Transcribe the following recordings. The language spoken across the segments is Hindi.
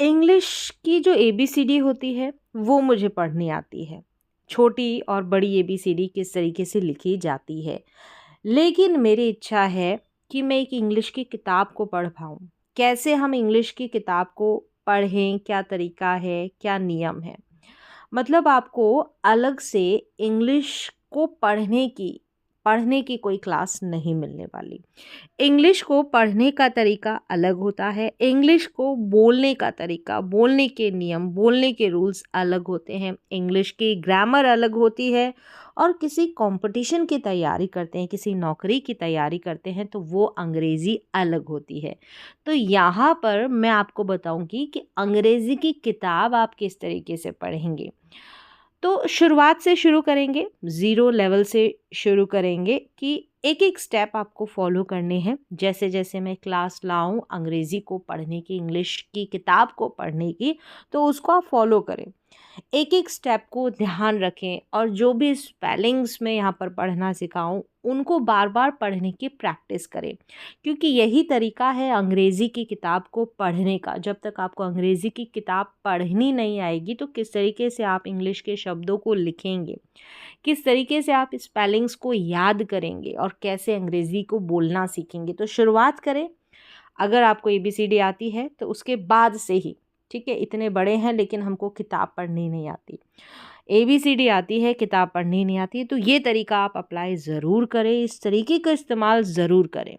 इंग्लिश की जो एबीसीडी होती है वो मुझे पढ़नी आती है। छोटी और बड़ी एबीसीडी किस तरीके से लिखी जाती है। लेकिन मेरी इच्छा है कि मैं एक इंग्लिश की किताब को पढ़ पाऊँ। कैसे हम इंग्लिश की किताब को पढ़ें, क्या तरीका है, क्या नियम है? मतलब आपको अलग से इंग्लिश को पढ़ने की कोई क्लास नहीं मिलने वाली। इंग्लिश को पढ़ने का तरीका अलग होता है, इंग्लिश को बोलने का तरीका, बोलने के नियम, बोलने के रूल्स अलग होते हैं, इंग्लिश की ग्रामर अलग होती है। और किसी कंपटीशन की तैयारी करते हैं, किसी नौकरी की तैयारी करते हैं तो वो अंग्रेज़ी अलग होती है। तो यहाँ पर मैं आपको बताऊंगी कि अंग्रेज़ी की किताब आप किस तरीके से पढ़ेंगे। तो शुरुआत से शुरू करेंगे, ज़ीरो लेवल से शुरू करेंगे कि एक एक स्टेप आपको फॉलो करने हैं। जैसे जैसे मैं क्लास लाऊं अंग्रेज़ी को पढ़ने की, इंग्लिश की किताब को पढ़ने की, तो उसको आप फॉलो करें। एक एक स्टेप को ध्यान रखें और जो भी स्पेलिंग्स मैं यहाँ पर पढ़ना सिखाऊं उनको बार बार पढ़ने की प्रैक्टिस करें, क्योंकि यही तरीका है अंग्रेज़ी की किताब को पढ़ने का। जब तक आपको अंग्रेज़ी की किताब पढ़नी नहीं आएगी तो किस तरीके से आप इंग्लिश के शब्दों को लिखेंगे, किस तरीके से आप स्पेलिंग्स को याद करेंगे और कैसे अंग्रेज़ी को बोलना सीखेंगे। तो शुरुआत करें, अगर आपको एबीसीडी आती है तो उसके बाद से ही, ठीक है। इतने बड़े हैं लेकिन हमको किताब पढ़नी नहीं आती, एबीसीडी आती है, किताब पढ़नी नहीं आती, तो ये तरीका आप अप्लाई ज़रूर करें, इस तरीके का इस्तेमाल ज़रूर करें।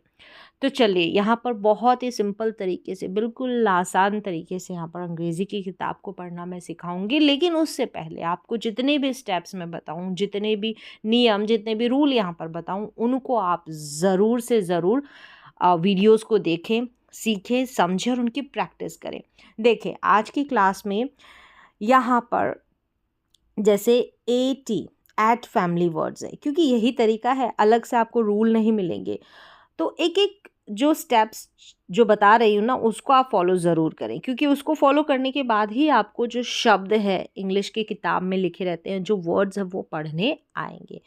तो चलिए यहाँ पर बहुत ही सिंपल तरीके से, बिल्कुल आसान तरीके से यहाँ पर अंग्रेज़ी की किताब को पढ़ना मैं सिखाऊंगी। लेकिन उससे पहले आपको जितने भी स्टेप्स मैं बताऊँ, जितने भी नियम, जितने भी रूल यहाँ पर बताऊँ, उनको आप ज़रूर से ज़रूर वीडियोस को देखें, सीखें, समझें और उनकी प्रैक्टिस करें। देखें आज की क्लास में यहाँ पर जैसे एटी एट फैमिली वर्ड्स है, क्योंकि यही तरीका है, अलग से आपको रूल नहीं मिलेंगे। तो एक एक जो स्टेप्स जो बता रही हूँ ना उसको आप फॉलो ज़रूर करें, क्योंकि उसको फॉलो करने के बाद ही आपको जो शब्द है इंग्लिश की किताब में लिखे रहते हैं, जो वर्ड्स हैं वो पढ़ने आएंगे।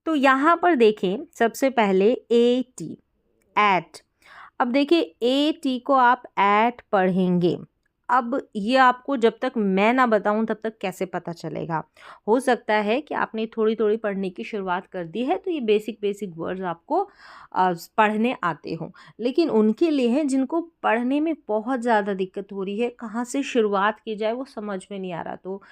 तो यहाँ पर देखें सबसे पहले एटी एट। अब देखिए ए टी को आप एट पढ़ेंगे। अब ये आपको जब तक मैं ना बताऊं तब तक कैसे पता चलेगा। हो सकता है कि आपने थोड़ी थोड़ी पढ़ने की शुरुआत कर दी है तो ये बेसिक बेसिक वर्ड्स आपको पढ़ने आते हों, लेकिन उनके लिए हैं जिनको पढ़ने में बहुत ज़्यादा दिक्कत हो रही है, कहाँ से शुरुआत की जाए वो समझ में नहीं आ रहा। तो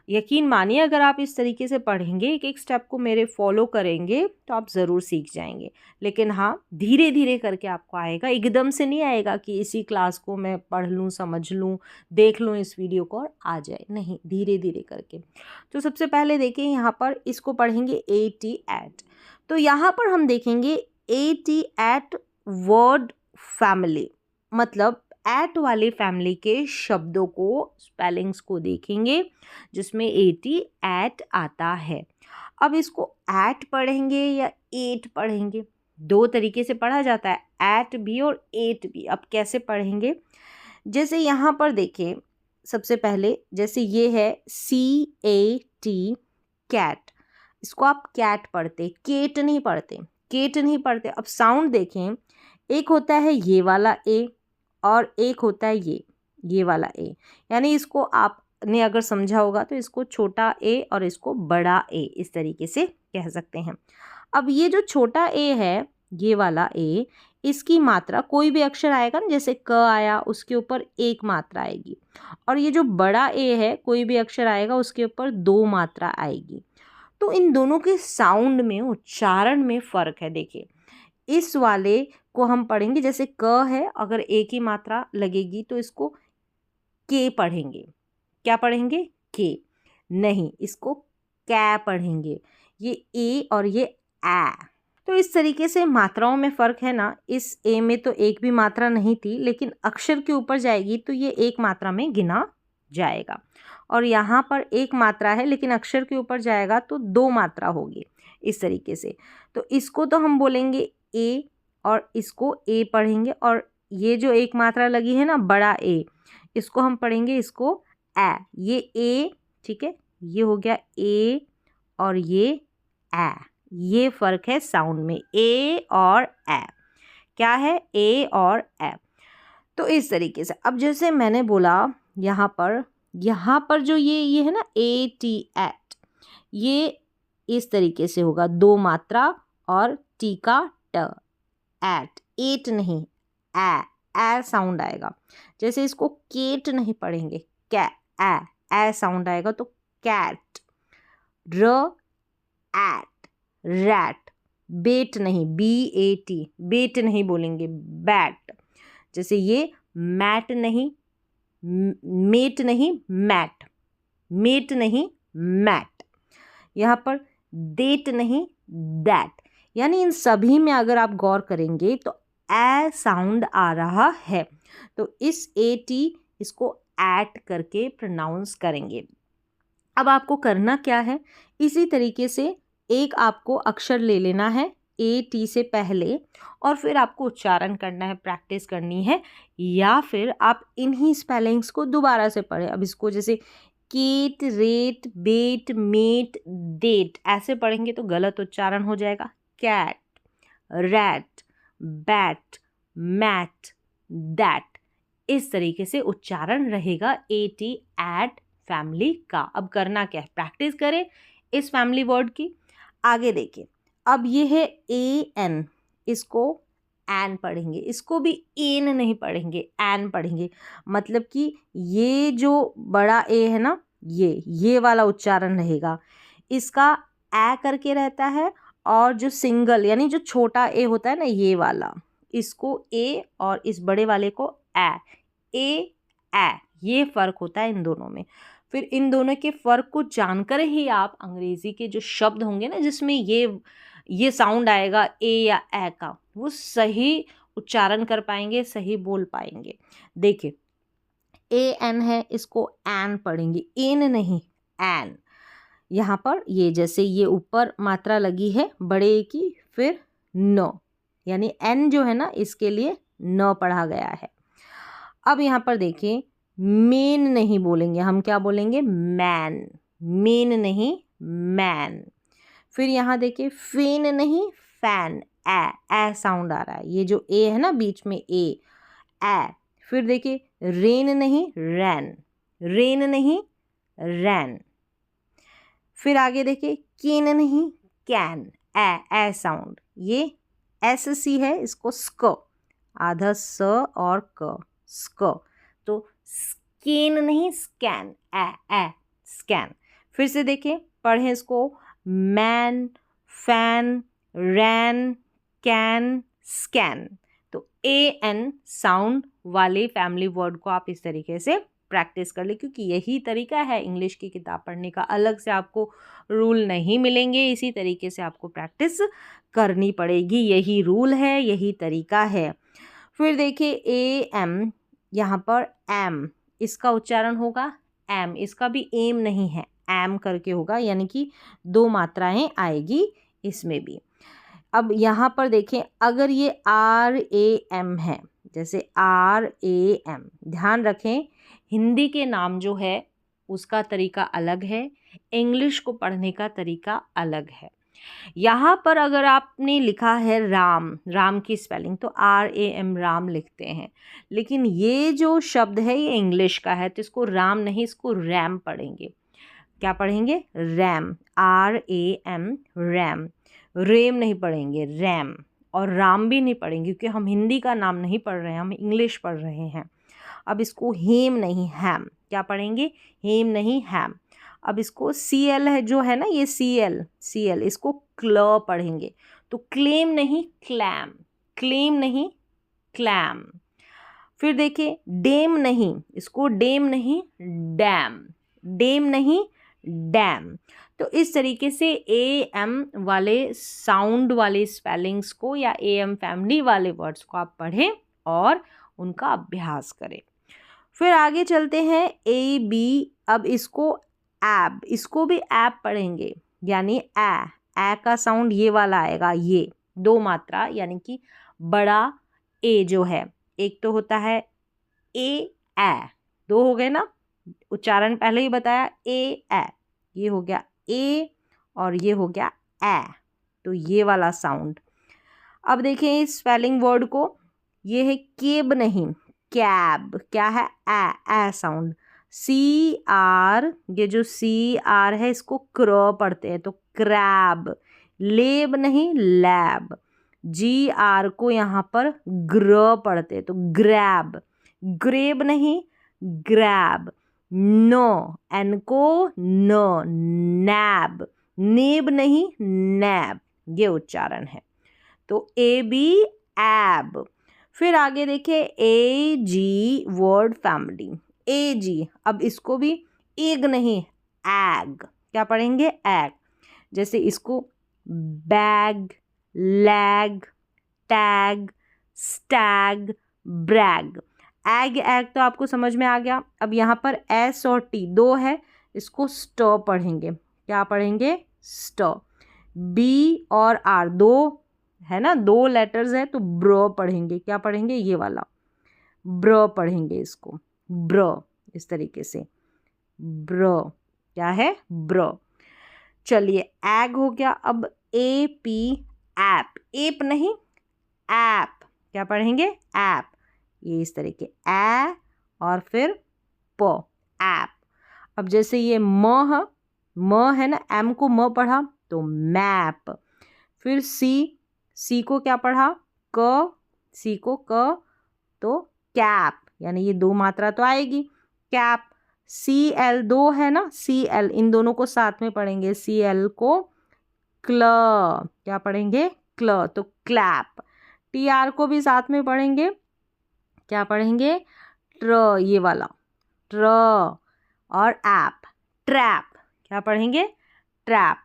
यकीन मानिए अगर आप इस तरीके से पढ़ेंगे, एक एक स्टेप को मेरे फॉलो करेंगे तो आप ज़रूर सीख जाएंगे। लेकिन हाँ, धीरे धीरे करके आपको आएगा, एकदम से नहीं आएगा कि इसी क्लास को मैं पढ़ लूँ, समझ लूँ, देख लूँ इस वीडियो को और आ जाए, नहीं, धीरे धीरे करके। तो सबसे पहले देखिए यहाँ पर इसको पढ़ेंगे एटी एट। तो यहाँ पर हम देखेंगे एटी एट वर्ड फैमिली, मतलब एट वाली फैमिली के शब्दों को, स्पेलिंग्स को देखेंगे जिसमें एटी एट आता है। अब इसको एट पढ़ेंगे या एट पढ़ेंगे, दो तरीके से पढ़ा जाता है, एट भी और एट भी। अब कैसे पढ़ेंगे, जैसे यहाँ पर देखिए सबसे पहले जैसे ये है CAT कैट, इसको आप कैट पढ़ते, केट नहीं पढ़ते, केट नहीं पढ़ते। अब साउंड देखें, एक होता है ये वाला ए और एक होता है ये वाला ए, यानी इसको आपने अगर समझा होगा तो इसको छोटा ए और इसको बड़ा ए इस तरीके से कह सकते हैं। अब ये जो छोटा ए है, ये वाला ए, इसकी मात्रा कोई भी अक्षर आएगा ना, जैसे क आया उसके ऊपर एक मात्रा आएगी, और ये जो बड़ा ए है कोई भी अक्षर आएगा उसके ऊपर दो मात्रा आएगी। तो इन दोनों के साउंड में, उच्चारण में फ़र्क है। देखिए इस वाले को हम पढ़ेंगे, जैसे क है, अगर एक ही मात्रा लगेगी तो इसको के पढ़ेंगे। क्या पढ़ेंगे? के नहीं, इसको कै पढ़ेंगे। ये ए और ये ए। तो इस तरीके से मात्राओं में फ़र्क है ना। इस ए में तो एक भी मात्रा नहीं थी, लेकिन अक्षर के ऊपर जाएगी तो ये एक मात्रा में गिना जाएगा, और यहाँ पर एक मात्रा है लेकिन अक्षर के ऊपर जाएगा तो दो मात्रा होगी इस तरीके से। तो इसको तो हम बोलेंगे ए और इसको ए पढ़ेंगे, और ये जो एक मात्रा लगी है ना बड़ा ए, इसको हम पढ़ेंगे इसको ए। ये ए, ठीक है, ये हो गया ए और ये ए। ये फ़र्क है साउंड में, ए और ए। क्या है? ए और ए। तो इस तरीके से अब जैसे मैंने बोला यहाँ पर जो ये है ना AT एट, ये इस तरीके से होगा, दो मात्रा और टी का ट, एट, एट नहीं, ए साउंड आएगा। जैसे इसको केट नहीं पढ़ेंगे, कै, ए साउंड आएगा तो कैट। र, एट, रैट। बेट नहीं, BAT, बेट नहीं बोलेंगे, बैट। जैसे ये मैट नहीं, मेट नहीं, मैट, मेट नहीं, मैट। यहाँ पर देट नहीं, दैट। यानी इन सभी में अगर आप गौर करेंगे तो ए साउंड आ रहा है, तो इस AT इसको एट करके प्रोनाउंस करेंगे। अब आपको करना क्या है, इसी तरीके से एक आपको अक्षर ले लेना है AT से पहले और फिर आपको उच्चारण करना है, प्रैक्टिस करनी है, या फिर आप इन्हीं स्पेलिंग्स को दोबारा से पढ़ें। अब इसको जैसे केट, रेट, बेट, मेट, डेट ऐसे पढ़ेंगे तो गलत उच्चारण हो जाएगा। Cat, rat, bat, mat, that, इस तरीके से उच्चारण रहेगा AT एट फैमिली का। अब करना क्या है, प्रैक्टिस करें इस फैमिली वर्ड की। आगे देखिए, अब ये है AN, इसको एन पढ़ेंगे, इसको भी एन नहीं पढ़ेंगे, एन पढ़ेंगे। मतलब कि ये जो बड़ा ए है ना, ये वाला उच्चारण रहेगा, इसका ए करके रहता है, और जो सिंगल यानी जो छोटा ए होता है ना, ये वाला, इसको ए और इस बड़े वाले को ए, ये फ़र्क होता है इन दोनों में। फिर इन दोनों के फ़र्क को जानकर ही आप अंग्रेज़ी के जो शब्द होंगे ना जिसमें ये साउंड आएगा ए या ए का, वो सही उच्चारण कर पाएंगे, सही बोल पाएंगे। देखिए AN है, इसको एन पढ़ेंगे, एन नहीं, एन। यहाँ पर ये जैसे ये ऊपर मात्रा लगी है बड़े ए की, फिर न, यानी एन जो है ना इसके लिए न पढ़ा गया है। अब यहाँ पर देखिए, मेन नहीं बोलेंगे, हम क्या बोलेंगे, मैन, मेन नहीं, मैन। फिर यहाँ देखिए, फेन नहीं, फैन, ए साउंड आ रहा है, ये जो ए है ना बीच में ए। फिर देखिए, रेन नहीं, रैन, रेन नहीं, रैन। फिर आगे देखिए, केन नहीं, कैन, ए साउंड, ये SC है, इसको स्क, आधा स और क, स्क, तो स्केन नहीं, स्कैन, ए स्कैन। फिर से देखिए, पढ़ें इसको, man, fan, ran, can, scan. तो AN साउंड वाले फैमिली वर्ड को आप इस तरीके से प्रैक्टिस कर ले, क्योंकि यही तरीका है इंग्लिश की किताब पढ़ने का, अलग से आपको रूल नहीं मिलेंगे, इसी तरीके से आपको प्रैक्टिस करनी पड़ेगी, यही रूल है, यही तरीका है। फिर देखिए AM, यहाँ पर एम, इसका उच्चारण होगा एम, इसका भी एम नहीं है, एम करके होगा, यानी कि दो मात्राएं आएगी इसमें भी। अब यहाँ पर देखें, अगर ये RAM है, जैसे RAM, ध्यान रखें हिंदी के नाम जो है उसका तरीका अलग है, इंग्लिश को पढ़ने का तरीका अलग है। यहाँ पर अगर आपने लिखा है राम, राम की स्पेलिंग तो RAM, राम लिखते हैं, लेकिन ये जो शब्द है ये इंग्लिश का है, तो इसको राम नहीं, इसको रैम पढ़ेंगे। क्या पढ़ेंगे, रैम, RAM, रैम। रेम नहीं पढ़ेंगे, रैम। और राम भी नहीं पढ़ेंगे, क्योंकि हम हिंदी का नाम नहीं पढ़ रहे हैं, हम इंग्लिश पढ़ रहे हैं। अब इसको हेम नहीं, हैम, क्या पढ़ेंगे, हेम नहीं, हैम। अब इसको CL है जो है ना, ये CL, इसको क्ल पढ़ेंगे, तो क्लेम नहीं, क्लैम, क्लेम नहीं, क्लैम। फिर देखिए, डेम नहीं, इसको डेम नहीं, डैम, डेम नहीं, डैम। तो इस तरीके से AM वाले साउंड वाले स्पेलिंग्स को या AM फैमिली वाले वर्ड्स को आप पढ़ें और उनका अभ्यास करें। फिर आगे चलते हैं AB। अब इसको ऐब, इसको भी ऐब पढ़ेंगे, यानी ए का साउंड ये वाला आएगा, ये दो मात्रा, यानी कि बड़ा ए जो है, एक तो होता है ए, दो हो गए ना, उच्चारण पहले ही बताया, ए, ये हो गया ए और ये हो गया ए, तो ये वाला साउंड। अब देखें इस स्पेलिंग वर्ड को, ये है केब नहीं, कैब, क्या है, ए साउंड। सी आर, ये जो सी आर है इसको क्र पढ़ते हैं तो क्रैब, लेब नहीं लैब। जी आर को यहाँ पर ग्र पढ़ते हैं तो ग्रैब, ग्रेब नहीं ग्रैब। नो, एन को न, नैब, नेब नहीं नैब, ये उच्चारण है। तो ए बी एब। फिर आगे देखिए ए जी वर्ड फैमिली, ए जी, अब इसको भी एग नहीं एग, क्या पढ़ेंगे एग। जैसे इसको bag, lag, tag, stag, brag. Egg egg तो आपको समझ में आ गया। अब यहाँ पर एस और टी दो है, इसको स्ट पढ़ेंगे, क्या पढ़ेंगे स्ट। बी और आर दो है ना, दो लेटर्स है तो ब्र पढ़ेंगे, क्या पढ़ेंगे ये वाला ब्र पढ़ेंगे, इसको ब्र, इस तरीके से ब्र, क्या है ब्र। चलिए एग हो गया। अब ए पी ऐप, एप नहीं ऐप, क्या पढ़ेंगे ऐप, ये इस तरीके ए और फिर प ऐप। अब जैसे ये म है ना, एम को म पढ़ा तो मैप। फिर सी को क्या पढ़ा क, सी को क तो कैप, यानी ये दो मात्रा तो आएगी कैप। सी एल दो है ना, सी एल, इन दोनों को साथ में पढ़ेंगे, सी एल को क्ल, क्या पढ़ेंगे क्ल तो क्लैप। टी आर को भी साथ में पढ़ेंगे, क्या पढ़ेंगे ट्र, ये वाला ट्र। और ऐप ट्रैप, क्या पढ़ेंगे ट्रैप।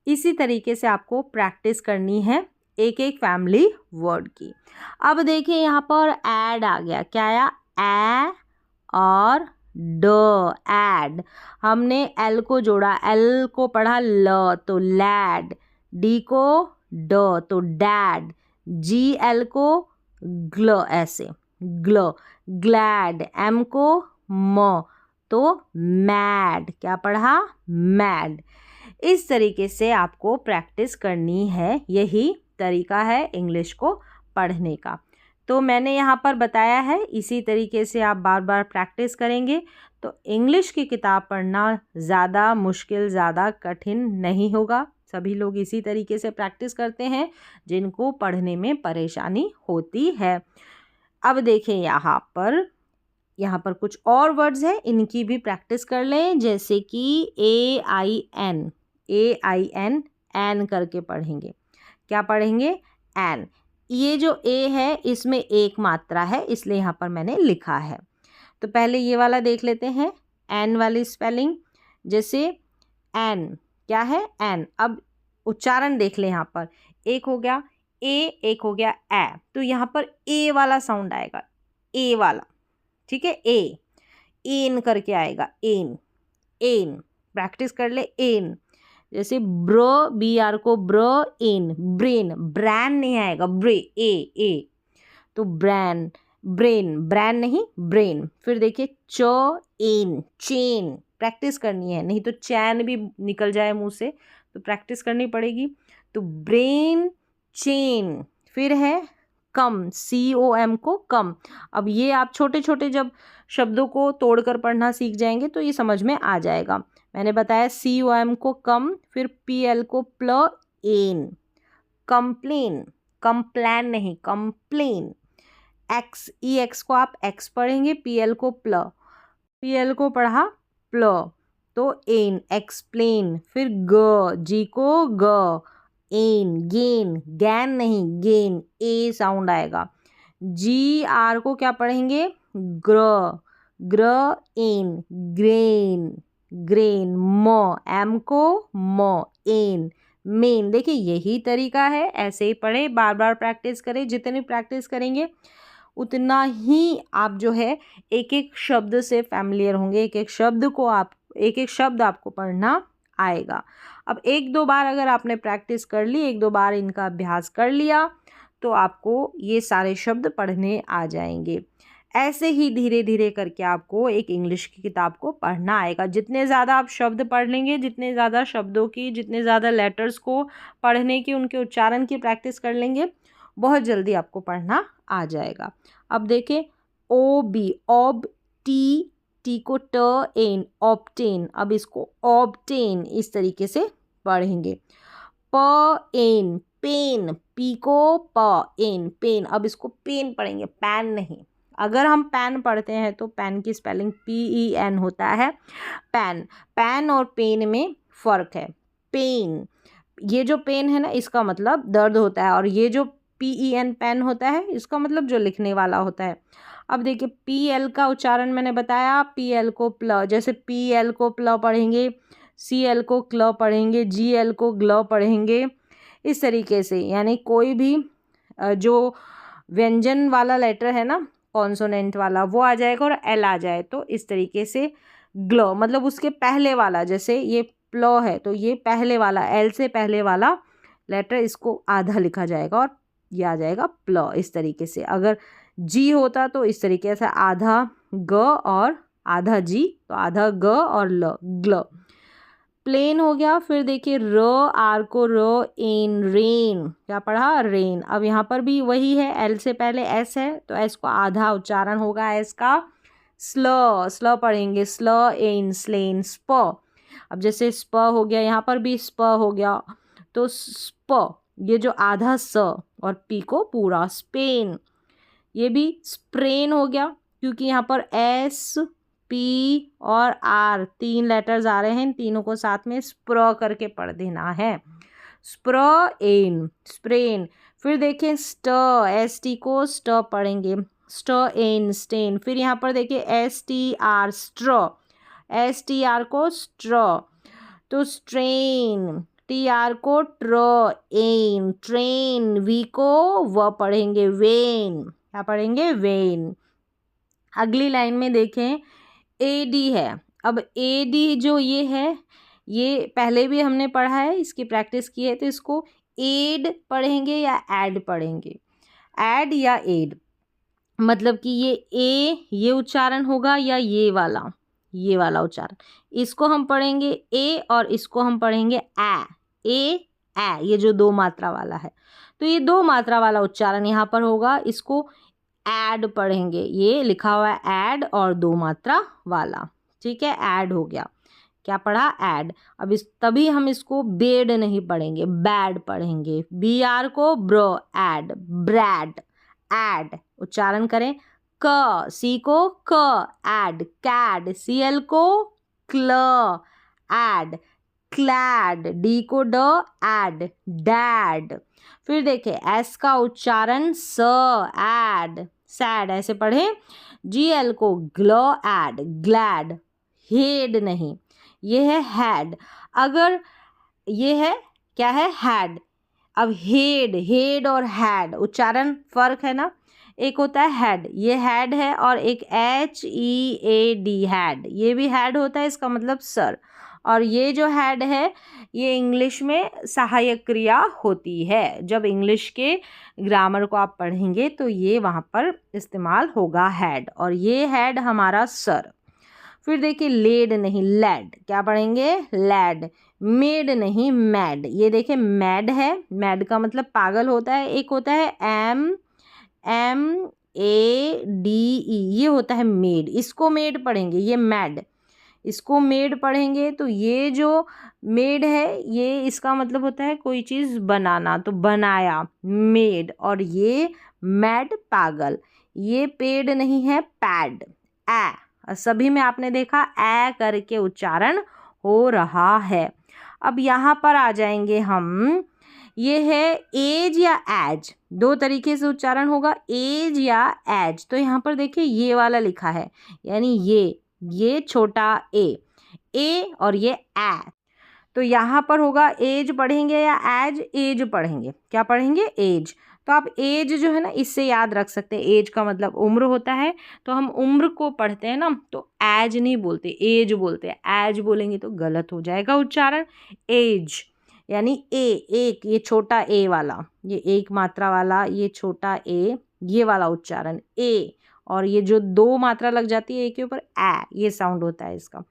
इसी तरीके से आपको प्रैक्टिस करनी है एक एक फैमिली वर्ड की। अब देखिए यहाँ पर ऐड आ गया, क्या आया ए और ड, ऐड। हमने एल को जोड़ा, एल को पढ़ा ल तो लैड, डी को ड तो डैड, जी एल को ग्ल, ऐसे ग्ल, ग्लैड, एम को म तो मैड, क्या पढ़ा मैड। इस तरीके से आपको प्रैक्टिस करनी है, यही तरीका है इंग्लिश को पढ़ने का। तो मैंने यहाँ पर बताया है, इसी तरीके से आप बार बार प्रैक्टिस करेंगे तो इंग्लिश की किताब पढ़ना ज़्यादा मुश्किल, ज़्यादा कठिन नहीं होगा। सभी लोग इसी तरीके से प्रैक्टिस करते हैं जिनको पढ़ने में परेशानी होती है। अब देखिए यहाँ पर कुछ और वर्ड्स हैं, इनकी भी प्रैक्टिस कर लें। जैसे कि ए आई एन, एन करके पढ़ेंगे, क्या पढ़ेंगे एन। ये जो ए है इसमें एक मात्रा है, इसलिए यहाँ पर मैंने लिखा है। तो पहले ये वाला देख लेते हैं, एन वाली स्पेलिंग। जैसे एन, क्या है एन। अब उच्चारण देख ले, यहाँ पर एक हो गया ए, एक हो गया ए, तो यहाँ पर ए वाला साउंड आएगा, ए वाला, ठीक है ए, एन करके आएगा एन, एन प्रैक्टिस कर ले एन। जैसे ब्र, बी आर को ब्र, एन ब्रेन, ब्रैन नहीं आएगा ब्रे, ए तो ब्रैन, ब्रेन, ब्रैन नहीं ब्रेन। फिर देखिए च एन, चेन प्रैक्टिस करनी है, नहीं तो चैन भी निकल जाए मुंह से, तो प्रैक्टिस करनी पड़ेगी। तो ब्रेन चेन। फिर है कम, COM को कम। अब ये आप छोटे छोटे जब शब्दों को तोड़कर पढ़ना सीख जाएंगे तो ये समझ में आ जाएगा। मैंने बताया COM को कम, फिर PL को प्ल, एन, कंप्लेन, कंप्लैन नहीं कंप्लेन। EX को आप एक्स पढ़ेंगे, PL को प्ल, PL को पढ़ा प्ल तो एन, एक्सप्लेन। फिर जी को ग, एन, गेन, गैन नहीं गेन, ए साउंड आएगा। GR को क्या पढ़ेंगे ग्र, एन, ग्रेन, ग्रेन। एम को म, एन, मेन। देखिए यही तरीका है, ऐसे ही पढ़े, बार बार प्रैक्टिस करें। जितनी प्रैक्टिस करेंगे उतना ही आप जो है एक एक शब्द से फैमिलियर होंगे, एक एक शब्द आपको पढ़ना आएगा। अब एक दो बार अगर आपने प्रैक्टिस कर ली, एक दो बार इनका अभ्यास कर लिया तो आपको ये सारे शब्द पढ़ने आ जाएंगे। ऐसे ही धीरे धीरे करके आपको एक इंग्लिश की किताब को पढ़ना आएगा। जितने ज़्यादा आप शब्द पढ़ लेंगे, जितने ज़्यादा शब्दों की, जितने ज़्यादा लेटर्स को पढ़ने की, उनके उच्चारण की प्रैक्टिस कर लेंगे, बहुत जल्दी आपको पढ़ना आ जाएगा। अब देखें OB, ऑब, टी टी को ट एन, ऑब्टेन। अब इसको ऑब्टेन इस तरीके से पढ़ेंगे। प एन, पेन, पी को प एन, पेन। अब इसको पेन पढ़ेंगे, पैन नहीं। अगर हम पैन पढ़ते हैं तो पैन की स्पेलिंग PEN होता है, पैन। पैन और पेन में फ़र्क है। पेन, ये जो पेन है ना, इसका मतलब दर्द होता है, और ये जो PEN पेन होता है, इसका मतलब जो लिखने वाला होता है। अब देखिए PL का उच्चारण मैंने बताया, PL को प्ल, जैसे PL को प्ल पढ़ेंगे, CL को क्ल पढ़ेंगे, GL को ग्ल पढ़ेंगे, इस तरीके से। यानी कोई भी जो व्यंजन वाला लेटर है ना, कॉन्सोनेंट वाला, वो आ जाएगा और L आ जाए तो इस तरीके से ग्ल, मतलब उसके पहले वाला, जैसे ये प्ल है तो ये पहले वाला, L से पहले वाला लेटर, इसको आधा लिखा जाएगा और ये आ जाएगा प्ल, इस तरीके से। अगर G होता तो इस तरीके से आधा ग और आधा G, तो आधा ग और ल, ग्ल। प्लेन हो गया। फिर देखिए र, आर को र, एन, रेन। क्या पढ़ा? रेन। अब यहाँ पर भी वही है, एल से पहले एस है तो एस को आधा उच्चारण होगा एस का। स्ल, स्ल पढ़ेंगे, स्ल, एन, स्लेन, स्प। अब जैसे स्प हो गया, यहाँ पर भी स्प हो गया, तो स्प, ये जो आधा स और पी को पूरा, स्पेन। ये भी स्प्रेन हो गया, क्योंकि यहाँ पर एस, पी और आर 3 लेटर्स आ रहे हैं, इन तीनों को साथ में स्प्र करके पढ़ देना है। स्प्र एन, स्प्रेन। फिर देखें स्ट, ST को स्ट पढ़ेंगे, स्ट एन, स्टेन। फिर यहाँ पर देखिए STR, स्ट्र, STR को स्ट्र, तो स्ट्रेन। TR को ट्र, एन, ट्रेन। V को व पढ़ेंगे, वेन। क्या पढ़ेंगे? वेन। अगली लाइन में देखें AD है। अब AD जो ये है, ये पहले भी हमने पढ़ा है, इसकी प्रैक्टिस की है, तो इसको एड पढ़ेंगे या ऐड पढ़ेंगे? ऐड या एड, मतलब कि ये उच्चारण होगा या ये वाला उच्चारण। इसको हम पढ़ेंगे ए और इसको हम पढ़ेंगे ए, ये जो 2 मात्रा वाला है, तो ये 2 मात्रा वाला उच्चारण यहाँ पर होगा, इसको ऐड पढ़ेंगे। ये लिखा हुआ है ऐड और 2 मात्रा वाला, ठीक है, ऐड हो गया। क्या पढ़ा? ऐड। अब तभी हम इसको बेड नहीं पढ़ेंगे, बैड पढ़ेंगे। BR को ब्र, ऐड, ब्रैड, ऐड। उच्चारण करें, क, C को क, ऐड, कैड, CL को क्ल, ऐड, क्लैड, D को ड, ऐड, डैड। फिर देखें S का उच्चारण स, ऐड, सैड, ऐसे पढ़ें। GL को ग्ल, ऐड, ग्लैड, हेड नहीं, ये है हैड। अगर ये है क्या है? हैड। अब हेड और हैड उच्चारण फर्क है ना, एक होता है हैड, ये हैड है, और एक HEAD, हैड, ये भी हैड होता है, इसका मतलब सर। और ये जो हैड है, ये इंग्लिश में सहायक क्रिया होती है। जब इंग्लिश के ग्रामर को आप पढ़ेंगे तो ये वहाँ पर इस्तेमाल होगा हैड, और ये हैड हमारा सर। फिर देखिए लेड नहीं, लैड। क्या पढ़ेंगे? लैड। मेड नहीं, मैड। ये देखिए मैड है, मैड का मतलब पागल होता है। एक होता है MADE, ये होता है मेड, इसको मेड पढ़ेंगे। ये मैड, इसको मेड पढ़ेंगे। तो ये जो मेड है, ये इसका मतलब होता है कोई चीज़ बनाना, तो बनाया, मेड। और ये मैड, पागल। ये पेड नहीं है, पैड, सभी में आपने देखा ए करके उच्चारण हो रहा है। अब यहाँ पर आ जाएंगे हम, ये है एज या एज, 2 तरीके से उच्चारण होगा, एज या एज। तो यहाँ पर देखिए ये वाला लिखा है, यानी ये छोटा ए और ये ए, तो यहाँ पर होगा एज पढ़ेंगे या एज? एज पढ़ेंगे। क्या पढ़ेंगे? एज। तो आप एज जो है ना, इससे याद रख सकते हैं, एज का मतलब उम्र होता है, तो हम उम्र को पढ़ते हैं ना, तो एज नहीं बोलते, एज बोलते हैं। एज बोलेंगे तो गलत हो जाएगा उच्चारण। एज यानी एक, ये छोटा ए वाला, ये 1 मात्रा वाला, ये छोटा ए, ये वाला उच्चारण ए, और ये जो 2 मात्रा लग जाती है ए के ऊपर, ये साउंड होता है इसका।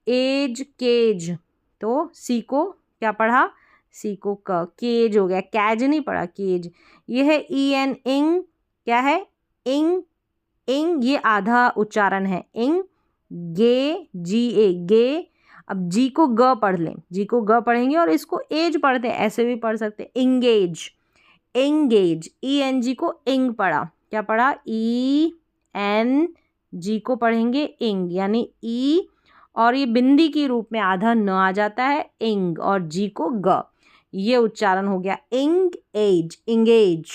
एज, केज, तो सी को क्या पढ़ा? सी को क, केज हो गया, कैज नहीं पढ़ा, केज। ये है EN, इंग। क्या है? इंग, ये आधा उच्चारण है, इंग। गे, जी ए, गे। अब जी को ग पढ़ लें, जी को ग पढ़ेंगे और इसको एज पढ़ते हैं, ऐसे भी पढ़ सकते हैं, engage, engage, E N G को इंग पढ़ा, क्या पढ़ा, ई एन जी को पढ़ेंगे इंग, यानी ई और ये बिंदी के रूप में आधा न आ जाता है, इंग, और जी को ग, ये उच्चारण हो गया इंग एज, इंगेज।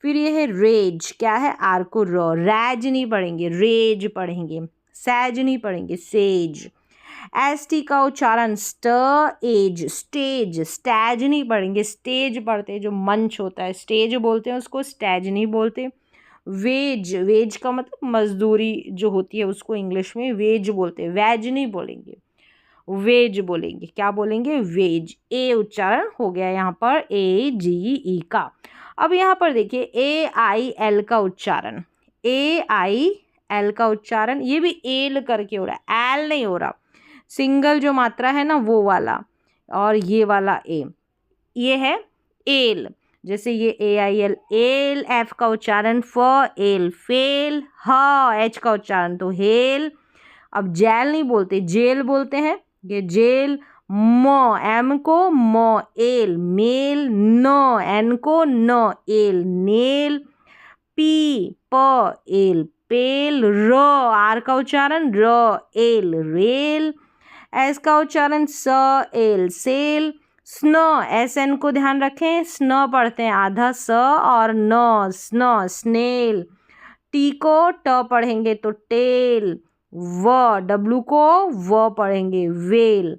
फिर ये है रेज, क्या है, आर को र, रैज नहीं पढ़ेंगे, रेज पढ़ेंगे, सैज नहीं पढ़ेंगे, सेज। एस टी का उच्चारण स्ट एज, स्टेज, स्टैज नहीं पढ़ेंगे, स्टेज पढ़ते हैं, जो मंच होता है स्टेज बोलते हैं उसको, स्टैज नहीं बोलते। वेज, वेज का मतलब मजदूरी जो होती है उसको इंग्लिश में वेज बोलते हैं, वैज नहीं बोलेंगे, वेज बोलेंगे, क्या बोलेंगे, वेज। ए उच्चारण हो गया यहाँ पर ए जी ई का। अब यहाँ पर देखिए ए आई एल का उच्चारण, ए आई एल का उच्चारण, ये भी एल करके हो रहा है, एल नहीं हो रहा, सिंगल जो मात्रा है ना वो वाला, और ये वाला ए, ये है एल, जैसे ये ए आई एल, एल। एफ का उच्चारण फ एल, फेल। ह एच का उच्चारण तो हेल। अब जेल नहीं बोलते, जेल बोलते हैं, ये जेल। म एम को म एल, मेल। न एन को न एल, नेल। पी प एल, पेल। र आर का उच्चारण र एल, रेल। एस का उच्चारण स एल, सेल। स्न एस एन को ध्यान रखें, स्न पढ़ते हैं आधा स और न, स्न, स्नेल। टी को ट पढ़ेंगे तो टेल। व डब्लू को व पढ़ेंगे, वेल।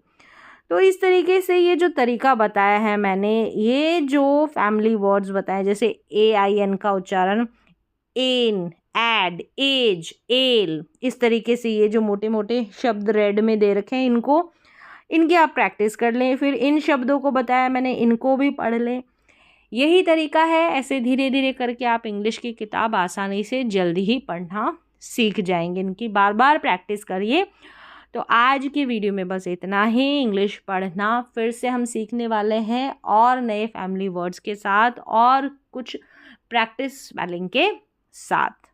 तो इस तरीके से ये जो तरीका बताया है मैंने, ये जो फैमिली वर्ड्स बताए, जैसे ए आई एन का उच्चारण एन, एड, एज, एल, इस तरीके से ये जो मोटे मोटे शब्द रेड में दे रखे हैं, इनकी आप प्रैक्टिस कर लें। फिर इन शब्दों को बताया मैंने, इनको भी पढ़ लें। यही तरीका है, ऐसे धीरे धीरे करके आप इंग्लिश की किताब आसानी से जल्दी ही पढ़ना सीख जाएंगे। इनकी बार बार प्रैक्टिस करिए। तो आज की वीडियो में बस इतना ही। इंग्लिश पढ़ना फिर से हम सीखने वाले हैं, और नए फैमिली वर्ड्स के साथ और कुछ प्रैक्टिस स्पेलिंग के साथ।